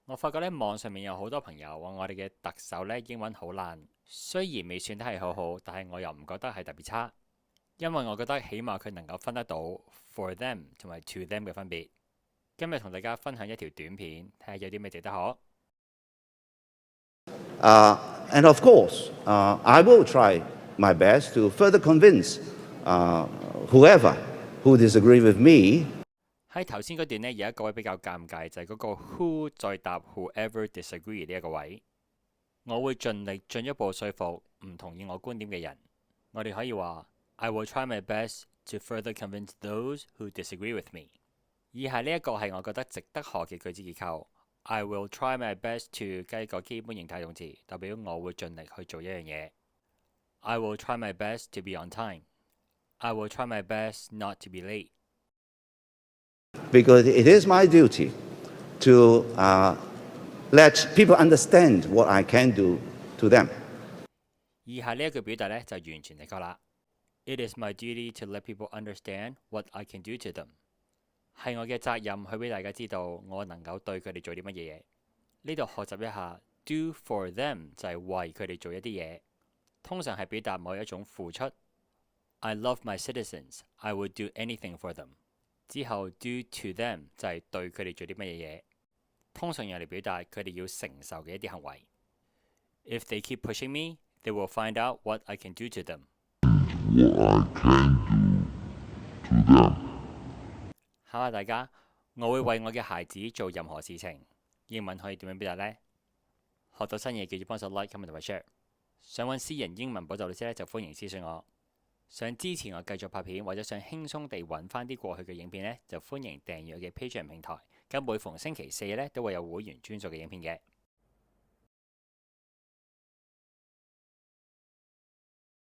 我發覺呢，網上面有好多朋友話我哋嘅特首呢英文好爛，雖然未算得係好好，但係我又唔覺得係特別差，因為我覺得起碼佢能夠分得到 for them 同埋 to them 嘅分別。今日同大家分享一條短片，睇下有啲咩值得學。And of course, I will try my best to further convince whoever who disagree with me. 喺頭先嗰段呢，有一個位比較尷尬，就係嗰個 who 再答 whoever disagree 呢一個位。我會盡力進一步說服唔同意我觀點嘅人。我哋可以話 I will try my best to further convince those who disagree with me。以下呢一個係我覺得值得學嘅句子結構。I will try my best to 加一個基本形態動詞，代表我會盡力去做一樣嘢。I will try my best to be on time。I will try my best not to be late。Because it is my duty to let people understand what I can do to them. 以下呢一句表達呢，就完全正確啦。It is my duty to let people understand what I can do to them。係我嘅責任去俾大家知道我能夠對佢哋做啲乜嘢嘢。呢度學習一下 do for them 就係為佢哋做一啲嘢，通常係表達某一種付出。I love my citizens. I would do anything for them。之後 do to them 就係對佢哋做啲乜嘢嘢，通常用嚟表達佢哋要承受嘅一啲行為。If they keep pushing me, they will find out what I can do to them。考下大家，我會為我嘅孩子做任何事情。英文可以點樣表達呢？學到新嘢記住幫手 like、comment 同埋 share。想揾私人英文補習老師呢，就歡迎私信我。想支持我繼續拍片，或者想輕鬆地揾翻啲過去嘅影片呢，就歡迎訂閱我嘅 Patreon 平台。咁每逢星期四呢，都會有會員專屬嘅影片嘅。